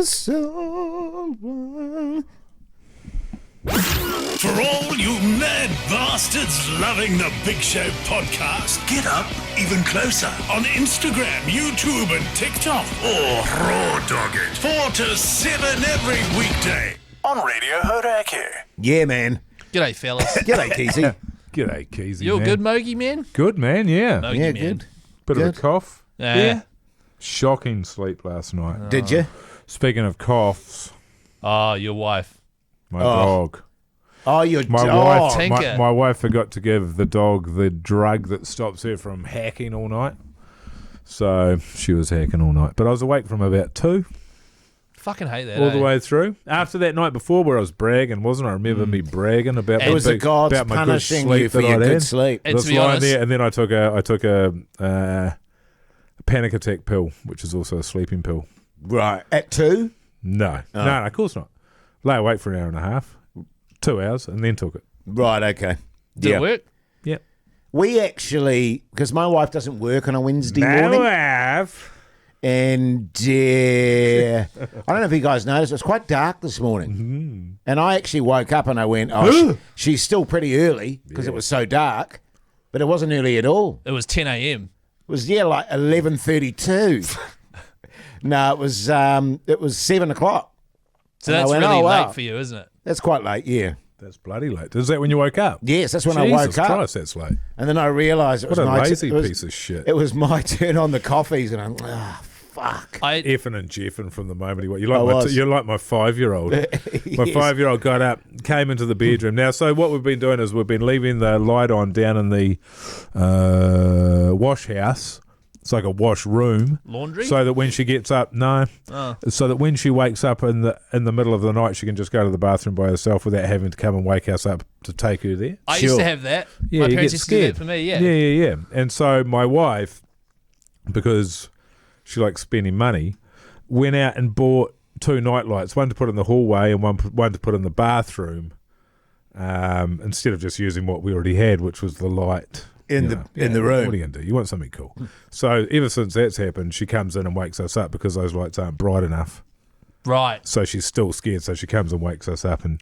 someone. For all you mad bastards loving the Big Show podcast, get up even closer on Instagram, YouTube and TikTok, or raw dog it 4 to 7 every weekday on Radio Hauraki. Yeah, man. G'day, fellas. G'day, Keyzie. G'day, Keyzie. You all man. good, Mogi, man? Good, man, yeah. Mogi, Yeah, man. good. Bit of a cough. Yeah. Shocking sleep last night. Did you? Speaking of coughs, Oh, your wife. my dog. Oh, your My dog. wife, Tinker. my wife forgot to give the dog the drug that stops her from hacking all night. So she was hacking all night. But I was awake from about 2 Fucking hate that. all the way through. After that night before where I was bragging, wasn't I? I remember me bragging about It was the gods about my good punishing sleep you for that your I'd good had. sleep. And I was to be lying honest- there, and then I took a panic attack pill, which is also a sleeping pill. Right. At 2? No, no, of course not. Lay awake for an hour and a half, 2 hours, and then took it. Right, okay. Did it work? Yep. We actually, because my wife doesn't work on a Wednesday morning, and I don't know if you guys noticed, it was quite dark this morning. And I actually woke up and I went, she's still pretty early because it was so dark, but it wasn't early at all. It was 10 a.m. It was, like 11:32. No, it was 7 o'clock. So And I that's went, really "Oh, late wow." for you, isn't it? That's quite late, yeah. That's bloody late. Is that when you woke up? Yes, that's when I Jesus woke up. Christ, that's late. And then I realised it was What a my lazy it was- piece of shit. It was my turn on the coffees, and I'm fuck. Effing and jeffing from the moment he woke. You're like my 5-year-old. My Yes. 5-year-old got up, came into the bedroom. Now, so what we've been doing is we've been leaving the light on down in the wash house. It's like a wash room. Laundry? So that when she gets up, so that when she wakes up in the middle of the night, she can just go to the bathroom by herself without having to come and wake us up to take her there. I used to have that. Yeah, My you parents get used to do that scared. for me, yeah. Yeah. And so my wife, because she likes spending money, went out and bought 2 night lights, one to put in the hallway and one to put in the bathroom, instead of just using what we already had, which was the light In the room. What are you going to do? You want something cool. So ever since that's happened, she comes in and wakes us up because those lights aren't bright enough. Right. So she's still scared. So she comes and wakes us up, and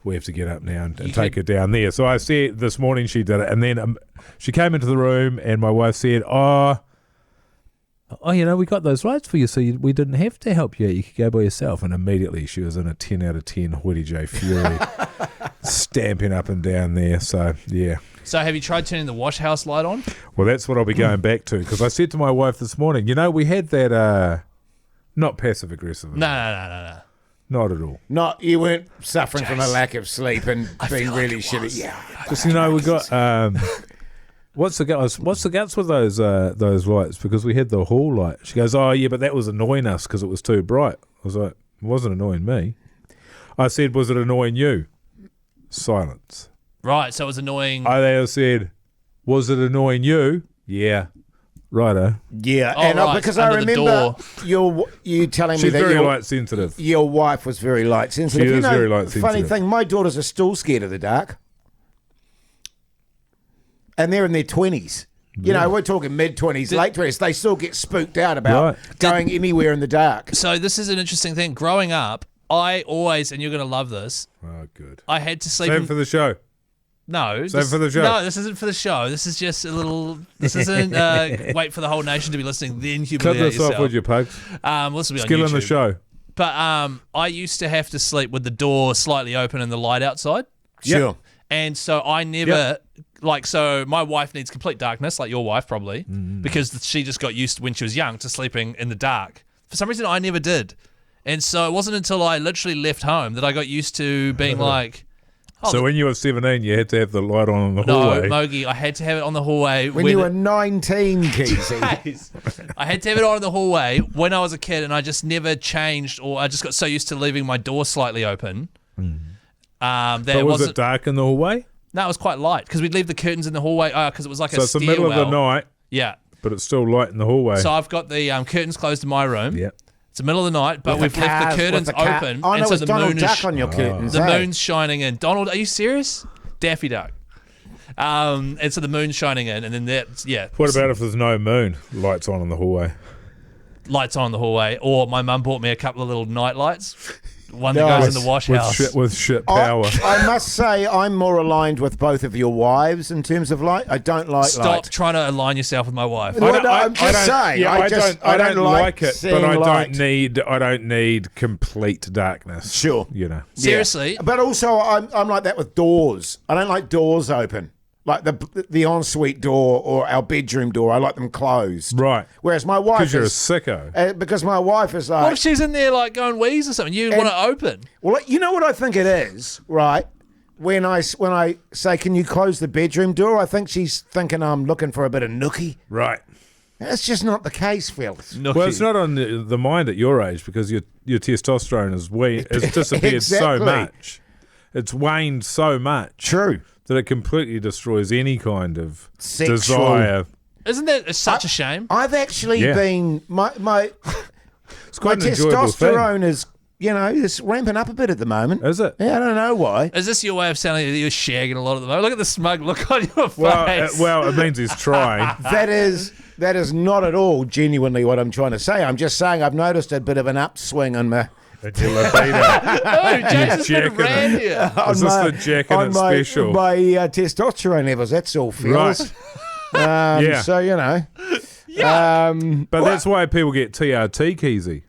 we have to get up now and take her down there. So I said this morning she did it, and then she came into the room, and my wife said, "Oh, we got those lights for you, so we didn't have to help you. You could go by yourself." And immediately she was in a 10 out of 10 Hoyte J fury, stamping up and down there. So yeah. So have you tried turning the wash house light on? Well, that's what I'll be going back to, because I said to my wife this morning, we had that, not passive aggressive. No. Not at all. Not you weren't suffering from a lack of sleep and being really shitty. Yeah. Just we got what's the guts with those lights, because we had the hall light. She goes, "Oh yeah, but that was annoying us because it was too bright." I was like, "It wasn't annoying me." I said, "Was it annoying you?" Silence. Right, so it was annoying. I then said, "Was it annoying you?" Yeah. Righto. Yeah, Oh, and right, because I under the remember you telling me She's that very light sensitive. your wife was very light sensitive. She is very light sensitive. Funny thing, my daughters are still scared of the dark, and they're in their 20s. We're talking mid-20s, late 20s. They still get spooked out about going anywhere in the dark. So this is an interesting thing. Growing up, I always, and you're going to love this, Oh, good. I had to sleep Same for the show. No. Same for the show. No, this isn't for the show. This is just a little... This isn't wait for the whole nation to be listening, then Clip humiliate this yourself. off with your pugs. This will be on Skill YouTube. in the show. But I used to have to sleep with the door slightly open and the light outside. Sure. And so I never... so my wife needs complete darkness, like your wife probably, because she just got used when she was young to sleeping in the dark. For some reason, I never did. And so it wasn't until I literally left home that I got used to being like... So when you were 17, you had to have the light on in the hallway. No, Mogi, I had to have it on the hallway. When you were 19, Keyzie. I had to have it on in the hallway when I was a kid, and I just never changed, or I just got so used to leaving my door slightly open. That But was it dark in the hallway? No, it was quite light, because we'd leave the curtains in the hallway, because it was like So a it's the stairwell. middle of the night, Yeah. but it's still light in the hallway. So I've got the curtains closed in my room. Yeah. It's the middle of the night, but we've left the curtains open. Oh, and no, so it's the Donald moon Duck is on your curtains. the eh? moon's shining in. Donald, are you serious? Daffy Duck. And so the moon's shining in, and then that's, yeah. What about if there's no moon? Lights on in the hallway. lights on in the hallway, or my mum bought me a couple of little night lights. One that goes in the wash house. With shit power. I must say, I'm more aligned with both of your wives in terms of light. I don't like Stop light. trying to align yourself with my wife. I'm just saying. Yeah, I don't like it, but I don't need complete darkness. Sure. You know. Seriously. But also, I'm like that with doors. I don't like doors open. Like the ensuite door or our bedroom door, I like them closed. Right. Whereas my wife Because you're a sicko. because my wife is like... What if she's in there like going wheeze or something? You want to open. Well, you know what I think it is, right? When I say, can you close the bedroom door? I think she's thinking I'm looking for a bit of nookie. Right. That's just not the case, fellas. Nookie. Well, it's not on the mind at your age because your testosterone has disappeared Exactly. so much. It's waned so much. True. That it completely destroys any kind of Sexual. desire. Isn't that such a shame? I've actually been... My It's quite an enjoyable testosterone thing. is, it's ramping up a bit at the moment. Is it? Yeah, I don't know why. Is this your way of sounding that you're shagging a lot at the moment? Look at the smug look on your face. Well, it means he's trying. That is not at all genuinely what I'm trying to say. I'm just saying I've noticed a bit of an upswing on my... Oh, Jason's been around here. Is this the Jack and It special? My testosterone levels, that's all, fellas. Right. Yeah. So, But that's why people get TRT, Keyzie.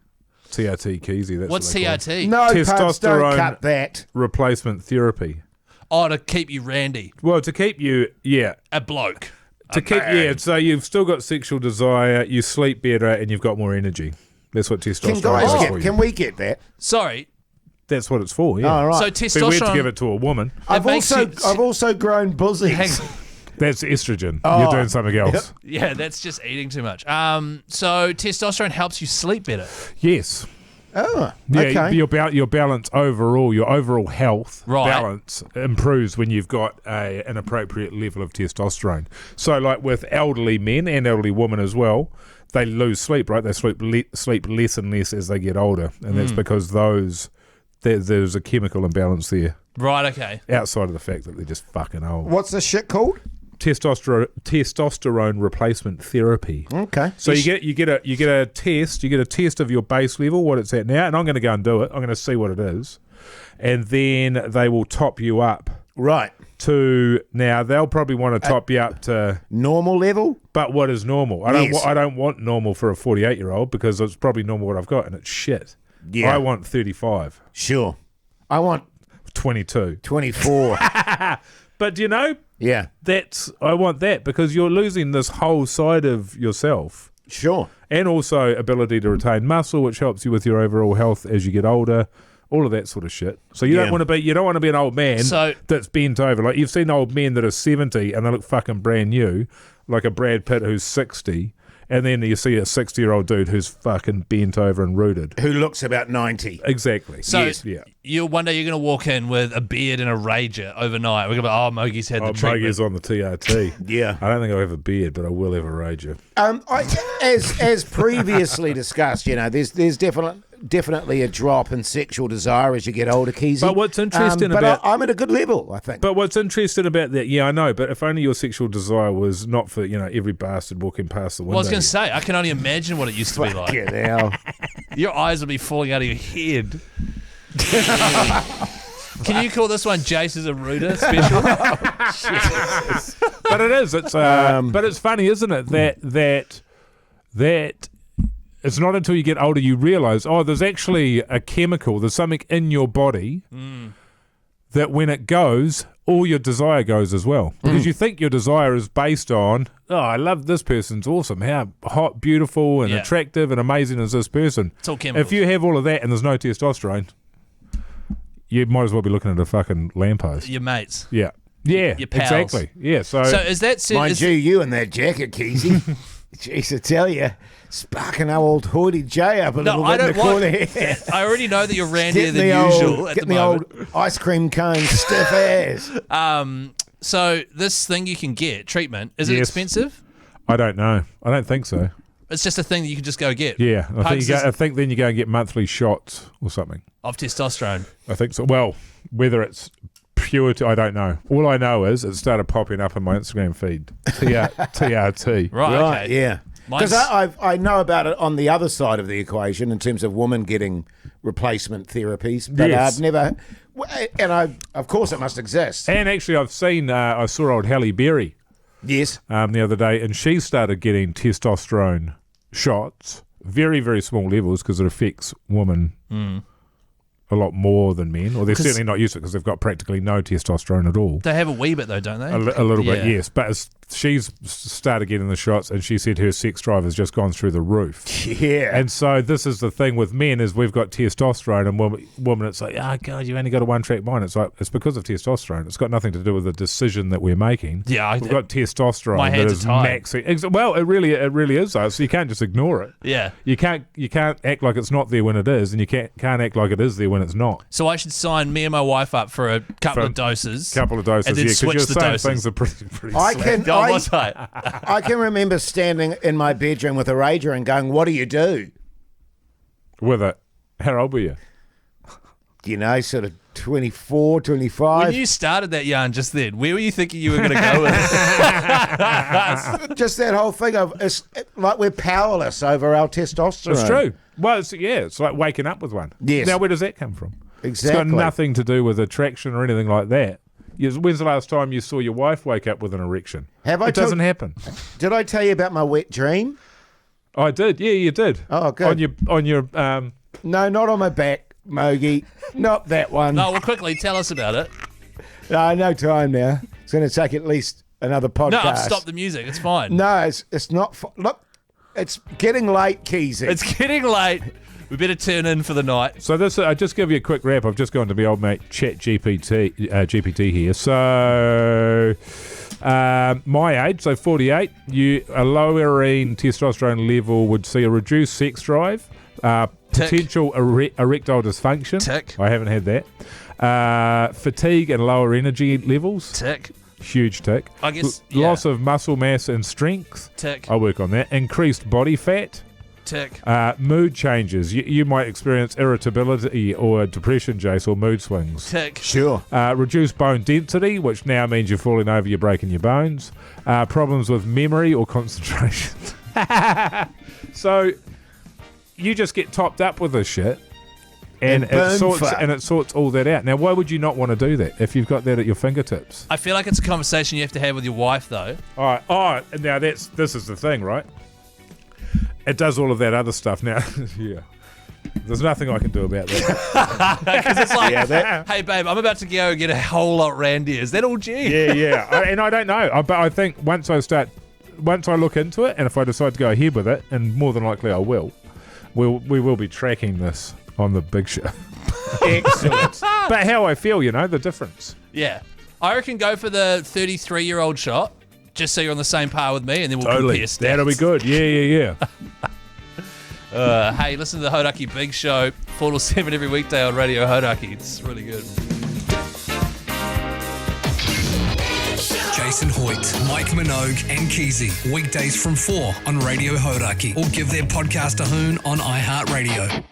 TRT, Keyzie. That's What's what they call it. TRT? no, Pubs, don't Testosterone cut that. replacement therapy. Oh, to keep you randy. Well, to keep you, A bloke. so you've still got sexual desire, you sleep better, and you've got more energy. That's what testosterone is for you. Can we get that? Sorry. That's what it's for, yeah. All right. So Be weird to testosterone... give it to a woman. I've makes also grown Hang buzzies. on. That's estrogen. You're doing something else. Yeah, that's just eating too much. So testosterone helps you sleep better. Yes. Oh, Yeah, okay. your balance overall, your overall health Right. balance improves when you've got an appropriate level of testosterone. So, like with elderly men and elderly women as well, they lose sleep, right? They sleep less and less as they get older, and that's because there's a chemical imbalance there. Right, okay. Outside of the fact that they're just fucking old. What's this shit called? Testosterone replacement therapy. Okay. So you get a test of your base level, what it's at now, and I'm going to go and do it. I'm going to see what it is, and then they will top you up. Right. Now they'll probably want to top you up to normal level. But what is normal? I don't want normal for a 48-year-old because it's probably normal what I've got, and it's shit. Yeah. I want 35. Sure. I want 22. 24. But you know, yeah. I want that because you're losing this whole side of yourself. Sure. And also ability to retain muscle, which helps you with your overall health as you get older. All of that sort of shit. So you don't want to be an old man that's bent over. Like you've seen old men that are 70 and they look fucking brand new, like a Brad Pitt who's 60, and then you see a 60-year-old dude who's fucking bent over and rooted. Who looks about 90. Exactly. So yeah. One day you're going to walk in with a beard and a rager overnight. We're going to be, Mogie's had the treatment. Mogie's on the TRT. Yeah. I don't think I'll have a beard, but I will have a rager. As previously discussed, there's definitely a drop in sexual desire as you get older, Keyzie. But what's interesting I'm at a good level, I think. But what's interesting about that, I know, but if only your sexual desire was not for, every bastard walking past the window. Well, I was going to say, I can only imagine what it used to be like. Fucking hell. Your eyes would be falling out of your head. Can you call this one Jase's a Rooter special? But it is. It's but it's funny, isn't it? That it's not until you get older you realise, there's actually a chemical, there's something in your body that when it goes, all your desire goes as well. Because you think your desire is based on, I love this person's awesome. How hot, beautiful, and attractive and amazing is this person? It's all chemicals. If you have all of that and there's no testosterone, you might as well be looking at a fucking lamppost. Your mates. Yeah. Yeah, your pals. exactly. Yeah, so is that... Mind you in that jacket, Keyzie. Jeez, I tell you, sparking old Hoyte J up a little bit in the corner here. I already know that you're randier than usual at the moment. Get the old ice cream cone stiff ass. So this thing you can get, treatment, is it expensive? I don't know. I don't think so. It's just a thing that you can just go get. Yeah, I think then you go and get monthly shots or something. Of testosterone. I think so. Well, whether it's pure, I don't know. All I know is it started popping up in my Instagram feed. TRT. Right, okay. Yeah. Because I know about it on the other side of the equation in terms of women getting replacement therapies, but Yes. I've never, and of course it must exist. And actually, I saw old Halle Berry Yes. the other day, and she started getting testosterone shots, very, very small levels, because it affects women a lot more than men, or they're certainly not used to it because they've got practically no testosterone at all. They have a wee bit though, don't they? A little bit, yes. But she's started getting the shots, and she said her sex drive has just gone through the roof. Yeah. And so this is the thing with men is we've got testosterone, and women it's like, oh God, you only got a one-track mind. It's like, it's because of testosterone. It's got nothing to do with the decision that we're making. Yeah, we've got testosterone my that hands is are tied. maxing. Well, it really is though. So you can't just ignore it. Yeah. You can't act like it's not there when it is, and you can't act like it is there when it's not. So I should sign me and my wife up for a couple of doses. And then yeah, switch the the doses. doses. Things are pretty I slick. can, Oh, was I? I can remember standing in my bedroom with a rager and going, "What do you do?" With it. How old were you? You know, sort of 24, 25. When you started that yarn just then, where were you thinking you were going to go with it? Just that whole thing of like we're powerless over our testosterone. It's true. Well, it's like waking up with one. Yes. Now, where does that come from? Exactly. It's got nothing to do with attraction or anything like that. When's the last time you saw your wife wake up with an erection? Have I It doesn't happen. Did I tell you about my wet dream? I did. Yeah, you did. Oh, good. On your No, not on my back, Mogi. Not that one. No, well, quickly tell us about it. No time now. It's going to take at least another podcast. No, I've stopped the music. It's fine. No, it's not. Look, it's getting late, Keyzie. It's getting late. We better turn in for the night. So this, I just give you a quick wrap. I've just gone to my old mate GPT here. So my age, so 48, a lowering testosterone level would see a reduced sex drive, potential erectile dysfunction. Tick. I haven't had that. Fatigue and lower energy levels. Tick. Huge tick. I guess, Loss of muscle mass and strength. Tick. I'll work on that. Increased body fat. Tick. Mood changes. You might experience irritability or depression, Jase, or mood swings. Tick. Sure. Reduced bone density, which now means you're falling over, you're breaking your bones. Problems with memory or concentration. So you just get topped up with this shit, and it sorts all that out. Now, why would you not want to do that if you've got that at your fingertips? I feel like it's a conversation you have to have with your wife, though. All right. Oh, now this is the thing, right? It does all of that other stuff now. Yeah. There's nothing I can do about that. Because it's like, hey, babe, I'm about to go get a whole lot randier. Is that all G? Yeah. And I don't know. But I think once I look into it, and if I decide to go ahead with it, and more than likely I will, we will be tracking this on the big show. Excellent. But how I feel, the difference. Yeah. I reckon go for the 33-year-old shot, just so you're on the same par with me, and then we'll compare stats. That'll be good. Yeah. Hey, listen to the Hauraki Big Show, 4 to 7 every weekday on Radio Hauraki. It's really good. Jason Hoyte, Mike Minogue, and Keyzie. Weekdays from 4 on Radio Hauraki. Or give their podcast a hoon on iHeartRadio.